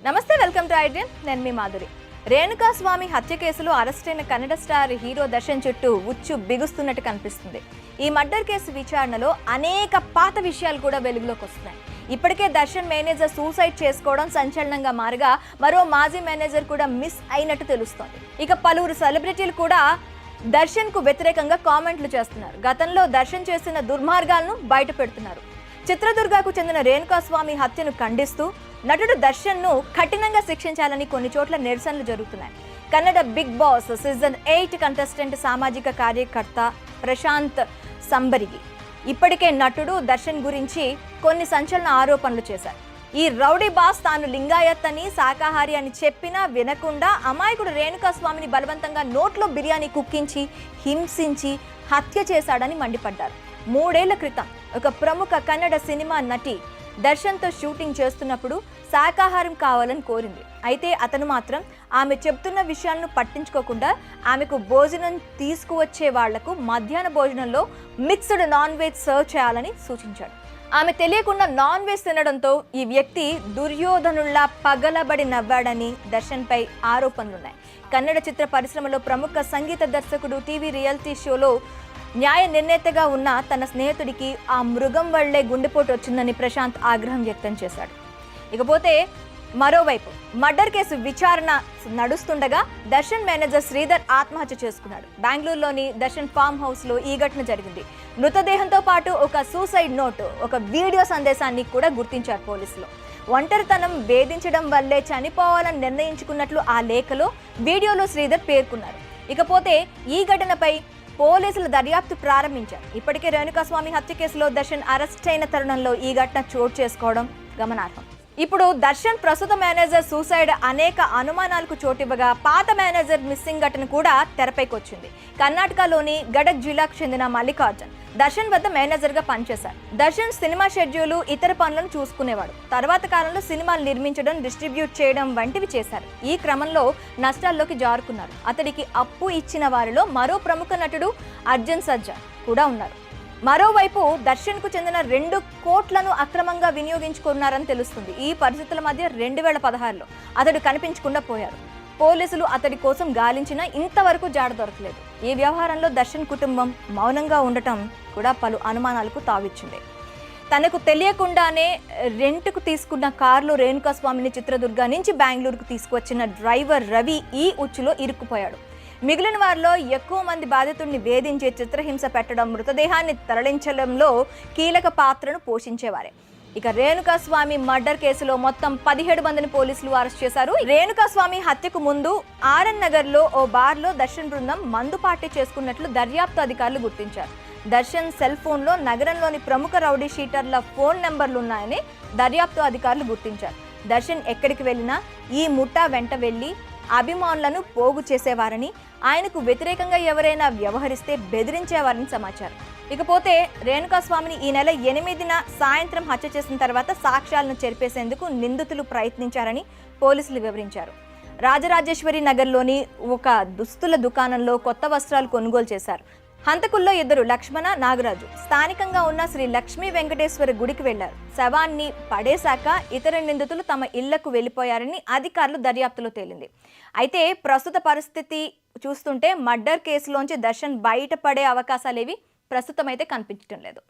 నమస్తే, welcome to iDream. నేను మీ మాధురి. రేణుకా స్వామి హత్య కేసులో అరెస్ట్ అయిన కన్నడ స్టార్ హీరో దర్శన్ చుట్టూ ఉచ్చు బిగుస్తున్నట్టు కనిపిస్తుంది. ఈ మర్డర్ కేసు విచారణలో అనేక పాత విషయాలు కూడా వెలుగులోకి వస్తున్నాయి. ఇప్పటికే దర్శన్ మేనేజర్ సూసైడ్ చేసుకోవడం సంచలనంగా మారగా మరో మాజీ మేనేజర్ కూడా మిస్ అయినట్టు తెలుస్తోంది. ఇక పలువురు సెలబ్రిటీలు కూడా దర్శన్ కు వ్యతిరేకంగా కామెంట్లు చేస్తున్నారు. గతంలో దర్శన్ చేసిన దుర్మార్గాలను బయట పెడుతున్నారు. చిత్రదుర్గకు చెందిన రేణుకా స్వామి హత్యను ఖండిస్తూ నటుడు దర్శన్ ను కఠినంగా శిక్షించాలని కొన్ని చోట్ల నిరసనలు జరుగుతున్నాయి. Kannada Bigg Boss season 8 contestant సామాజిక కార్యకర్త ప్రశాంత్ సంబరిగి ఇప్పటికే నటుడు దర్శన్ గురించి కొన్ని సంచలన ఆరోపణలు చేశారు. ఈ రౌడీ బాస్ తాను లింగాయత్ అని, శాకాహారి అని చెప్పినా వినకుండా అమాయకుడు రేణుకా స్వామిని బలవంతంగా నోట్లో బిర్యానీ కుక్కించి హింసించి హత్య చేశాడని మండిపడ్డారు. 3 ఏళ్ల క్రితం ఒక ప్రముఖ కన్నడ సినిమా నటి దర్శన్తో షూటింగ్ చేస్తున్నప్పుడు శాకాహారం కావాలని కోరింది. అయితే అతను మాత్రం ఆమె చెప్తున్న విషయాలను పట్టించుకోకుండా ఆమెకు భోజనం తీసుకువచ్చే వాళ్లకు మధ్యాహ్న భోజనంలో మిక్స్డ్ నాన్ వెజ్ సర్వ్ చేయాలని సూచించాడు. ఆమె తెలియకుండా నాన్ వెజ్ తినడంతో ఈ వ్యక్తి దుర్యోధనుల్లా పగలబడి నవ్వాడని దర్శన్పై ఆరోపణలున్నాయి. కన్నడ చిత్ర పరిశ్రమలో ప్రముఖ సంగీత దర్శకుడు, టీవీ రియాలిటీ షోలో న్యాయ నిర్ణేతగా ఉన్న తన స్నేహితుడికి ఆ మృగం వల్లే గుండెపోటు వచ్చిందని ప్రశాంత్ ఆగ్రహం వ్యక్తం చేశాడు. ఇకపోతే మరోవైపు మర్డర్ కేసు విచారణ నడుస్తుండగా దర్శన్ మేనేజర్ శ్రీధర్ ఆత్మహత్య చేసుకున్నాడు. బెంగళూరులోని దర్శన్ ఫామ్ హౌస్ లో ఈ ఘటన జరిగింది. మృతదేహంతో పాటు ఒక సూసైడ్ నోట్, ఒక వీడియో సందేశాన్ని కూడా గుర్తించారు పోలీసులు. ఒంటరితనం వేధించడం వల్లే చనిపోవాలని నిర్ణయించుకున్నట్లు ఆ లేఖలో, వీడియోలో శ్రీధర్ పేర్కొన్నారు. ఇకపోతే ఈ ఘటనపై పోలీసులు దర్యాప్తు ప్రారంభించారు. ఇప్పటికే రేణుకా స్వామి హత్య కేసులో దర్శన్ అరెస్ట్ అయిన తరుణంలో ఈ ఘటన చోటు చేసుకోవడం గమనార్హం. ఇప్పుడు దర్శన్ ప్రస్తుత మేనేజర్ సూసైడ్ అనేక అనుమానాలకు చోటివ్వగా పాత మేనేజర్ మిస్సింగ్ ఘటన కూడా తెరపైకి వచ్చింది. కర్ణాటకలోని గడక్ జిల్లాకు చెందిన మల్లికార్జున్ దర్శన్ వద్ద మేనేజర్ గా పనిచేశారు. దర్శన్ సినిమా షెడ్యూలు, ఇతర పనులను చూసుకునేవాడు. తర్వాత కాలంలో సినిమాలు నిర్మించడం, డిస్ట్రిబ్యూట్ చేయడం వంటివి చేశారు. ఈ క్రమంలో నష్టాల్లోకి జారుకున్నారు. అతడికి అప్పు ఇచ్చిన వారిలో మరో ప్రముఖ నటుడు అర్జున్ సర్జా కూడా ఉన్నారు. మరోవైపు దర్శన్ కు చెందిన 2 కోట్లను అక్రమంగా వినియోగించుకున్నారని తెలుస్తుంది. ఈ పరిస్థితుల మధ్య 2016లో అతడు కనిపించకుండా పోయారు. పోలీసులు అతడి కోసం గాలించినా ఇంతవరకు జాడ దొరకలేదు. ఈ వ్యవహారంలో దర్శన్ కుటుంబం మౌనంగా ఉండటం కూడా పలు అనుమానాలకు తావిచ్చింది. తనకు తెలియకుండానే రెంట్కు తీసుకున్న కారులో రేణుకా స్వామిని చిత్రదుర్గ నుంచి బెంగళూరుకు తీసుకువచ్చిన డ్రైవర్ రవి ఈ ఉచ్చులో ఇరుక్కుపోయాడు. మిగిలిన వారిలో ఎక్కువ మంది బాధితుడిని వేధించే, చిత్రహింస పెట్టడం, మృతదేహాన్ని తరలించడంలో కీలక పాత్రను పోషించేవారే. ఇక రేణుకా స్వామి మర్డర్ కేసులో మొత్తం 17 మందిని పోలీసులు అరెస్ట్ చేశారు. రేణుకా స్వామి హత్యకు ముందు ఆర్ఎన్ నగర్ లో ఓ బార్ లో దర్శన్ బృందం మందు పార్టీ చేసుకున్నట్లు దర్యాప్తు అధికారులు గుర్తించారు. దర్శన్ సెల్ ఫోన్ లో నగరంలోని ప్రముఖ రౌడీ షీటర్ల ఫోన్ నెంబర్లు ఉన్నాయని దర్యాప్తు అధికారులు గుర్తించారు. దర్శన్ ఎక్కడికి వెళ్ళినా ఈ ముఠా వెంట వెళ్లి అభిమానులను పోగు చేసేవారని, ఆయనకు వ్యతిరేకంగా ఎవరైనా వ్యవహరిస్తే బెదిరించేవారని సమాచారం. ఇకపోతే రేణుకా స్వామిని ఈ నెల 8న సాయంత్రం హత్య చేసిన తర్వాత సాక్ష్యాలను చెరిపేసేందుకు నిందితులు ప్రయత్నించారని పోలీసులు వివరించారు. రాజరాజేశ్వరి నగర్లోని ఒక దుస్తుల దుకాణంలో కొత్త వస్త్రాలు కొనుగోలు చేశారు. హంతకుల్లో 2 లక్ష్మణ, నాగరాజు స్థానికంగా ఉన్న శ్రీ లక్ష్మీ వెంకటేశ్వర గుడికి వెళ్లారు. శవాన్ని పడేశాక ఇతర నిందితులు తమ ఇళ్లకు వెళ్లిపోయారని అధికారులు దర్యాప్తులో తేలింది. అయితే ప్రస్తుత పరిస్థితి చూస్తుంటే మర్డర్ కేసులోంచి దర్శన్ బయటపడే అవకాశాలేవి ప్రస్తుతం అయితే కనిపించడం లేదు.